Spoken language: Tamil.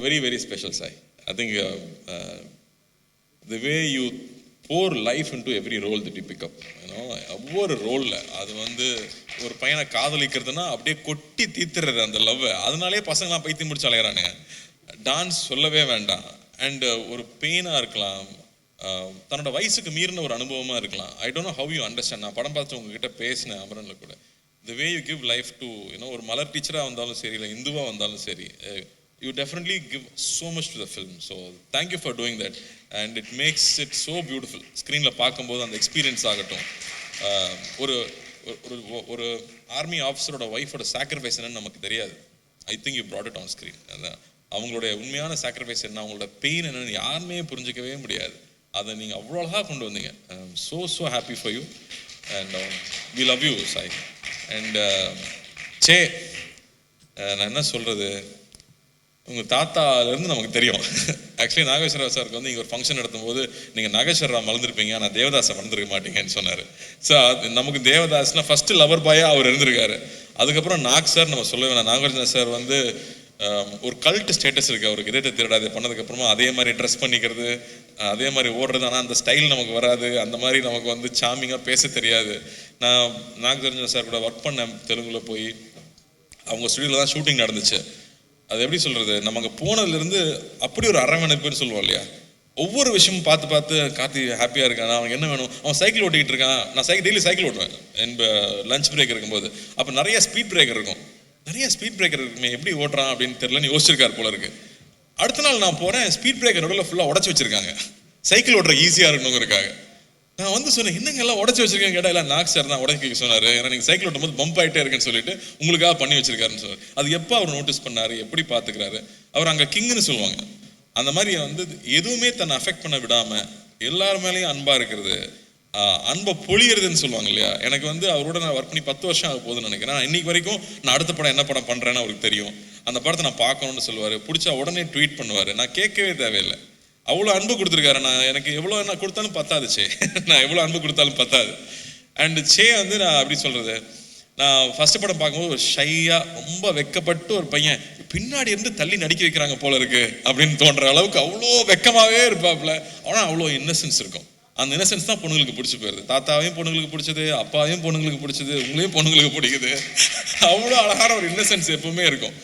Very, very special, Sai. I think the way you pour life into every role that you pick up, ஒவ்வொரு ரோலில் அது வந்து ஒரு பையனை காதலிக்கிறதுனா அப்படியே கொட்டி தீத்துறது அந்த லவ். அதனாலே பசங்களாம் பைத்தியம் முடிச்சு அலையிறானுங்க. டான்ஸ் சொல்லவே வேண்டாம். அண்ட் ஒரு பெயினாக இருக்கலாம், தன்னோட வயசுக்கு மீறின ஒரு அனுபவமாக இருக்கலாம். I don't know how you understand. நான் படம் பார்த்து உங்ககிட்ட பேசினேன் அமரனில் கூட. The way you give life to ஒரு மலர் டீச்சராக வந்தாலும் சரி, இல்லை இந்துவாக வந்தாலும் சரி, you definitely give so much to the film. So thank you for doing that, and it makes it so beautiful. Screen la paakumbodhu and experience agatum, ஒரு ஒரு ஆர்மி ஆஃபீஸரோட ஒய்ஃபோட சாக்ரிஃபைஸ் என்னன்னு நமக்கு தெரியாது. I think you brought it on screen. அவங்களுடைய உண்மையான சாக்ரிஃபைஸ் என்ன, அவங்களோட பெயின் என்னன்னு யாருமே புரிஞ்சிக்கவே முடியாது. அதை நீங்கள் அவ்வளோ அழகாக கொண்டு வந்தீங்க. so happy for you, and we love you, Sai. And சே, நான் என்ன சொல்கிறது, உங்கள் தாத்தாலேருந்து நமக்கு தெரியும். ஆக்சுவலி நாகேஸ்வர சாருக்கு வந்து இங்கே ஒரு ஃபங்க்ஷன் நடத்தும்போது நீங்கள் நாகேஸ்வரா மறந்துருப்பீங்க, ஆனால் தேவதாஸை மறந்துருக்க மாட்டீங்கன்னு சொன்னார். ஸோ நமக்கு தேவதாஸ்னால் ஃபஸ்ட்டு லவர் பாயாக அவர் இருந்திருக்காரு. அதுக்கப்புறம் நாக் சார் நம்ம சொல்ல வேணாம். நாகார்ஜுன சார் வந்து ஒரு கல்ட் ஸ்டேட்டஸ் இருக்குது அவருக்கு. இதயத்தை திருடாது பண்ணதுக்கப்புறமா அதே மாதிரி ட்ரெஸ் பண்ணிக்கிறது, அதே மாதிரி ஓடுறது. ஆனால் அந்த ஸ்டைல் நமக்கு வராது, அந்த மாதிரி நமக்கு வந்து சாமிங்காக பேச தெரியாது. நான் நாகார்ஜுன சார் கூட ஒர்க் பண்ணேன் தெலுங்குல போய். அவங்க ஸ்டுடியோவில் தான் ஷூட்டிங் நடந்துச்சு. அது எப்படி சொல்கிறது, நம்ம அங்கே போனதுலேருந்து அப்படி ஒரு அரவணைப்புன்னு சொல்லுவோம் இல்லையா. ஒவ்வொரு விஷயமும் பார்த்து பார்த்து கார்த்தி ஹாப்பியாக இருக்கான், அவனுக்கு என்ன வேணும், அவன் சைக்கிள் ஓட்டிகிட்டு இருக்கான். நான் டெய்லி சைக்கிள் ஓட்டுவேன் என் லஞ்ச் பிரேக் இருக்கும்போது. அப்போ நிறைய ஸ்பீட் பிரேக்கர் இருக்கும். நிறைய ஸ்பீட் பிரேக்கர் இருக்குமே, எப்படி ஓட்டுறான் அப்படின்னு தெரியலன்னு யோசிச்சிருக்காரு போல இருக்கு. அடுத்த நாள் நான் போகிறேன், ஸ்பீட் பிரேக்கர் நடுவில் ஃபுல்லாக உடச்சி வச்சிருக்காங்க, சைக்கிள் ஓட்டுற ஈஸியாக இருக்கணுங்கிறக்காக. நான் வந்து சொன்னேன், என்னங்க எல்லாம் உடச்சி வச்சிருக்கேன் கேட்டால், இல்லை நாக் சார் தான் உடச்சி சொன்னார், ஏன்னா நீங்கள் சைக்கிள் ஓட்டும் போது பம்ப் ஆகிட்டே இருக்குன்னு சொல்லிட்டு உங்களுக்காக பண்ணி வச்சிருக்காருன்னு சொன்னார். அது எப்போ அவர் நோட்டீஸ் பண்ணார், எப்படி பார்த்துக்கிறாரு அவர். அங்கே கிங்குன்னு சொல்லுவாங்க. அந்த மாதிரி வந்து எதுவுமே தன்னை அஃபெக்ட் பண்ண விடாமல் எல்லார் மேலேயும் அன்பாக இருக்கிறது, அன்பை பொழியறதுன்னு சொல்லுவாங்க இல்லையா. எனக்கு வந்து அவரோட நான் ஒர்க் பண்ணி 10 வருஷம் ஆக போகுதுன்னு நினைக்கிறேன். நான் இன்னைக்கு வரைக்கும் நான் அடுத்த படம் என்ன படம் பண்ணுறேன்னு அவருக்கு தெரியும். அந்த படத்தை நான் பார்க்கணுன்னு சொல்லுவார். பிடிச்சா உடனே ட்வீட் பண்ணுவார். நான் கேட்கவே தேவையில்லை, அவ்வளோ அன்பு கொடுத்துருக்காரு. நான் எனக்கு எவ்வளோ என்ன கொடுத்தாலும் பத்தாது சே, நான் எவ்வளோ அன்பு கொடுத்தாலும் பத்தாது. அண்ட் சே வந்து நான் அப்படி சொல்கிறது, நான் ஃபஸ்ட்டு படம் பார்க்கும்போது ஒரு ஷையாக ரொம்ப வெக்கப்பட்டு ஒரு பையன் பின்னாடி இருந்து தள்ளி நடிக்க வைக்கிறாங்க போல இருக்கு அப்படின்னு தோன்ற அளவுக்கு அவ்வளோ வெக்கமாகவே இருப்பாப்புல. ஆனால் அவ்வளோ இன்னசென்ஸ் இருக்கும். அந்த இன்னசென்ஸ் தான் பொண்ணுங்களுக்கு பிடிச்சி போயிருது. தாத்தாவையும் பொண்ணுங்களுக்கு பிடிச்சது, அப்பாவையும் பொண்ணுங்களுக்கு பிடிச்சது, உங்களையும் பொண்ணுங்களுக்கு பிடிக்குது. அவ்வளோ அழகான ஒரு இன்னசென்ஸ் எப்பவுமே இருக்கும்.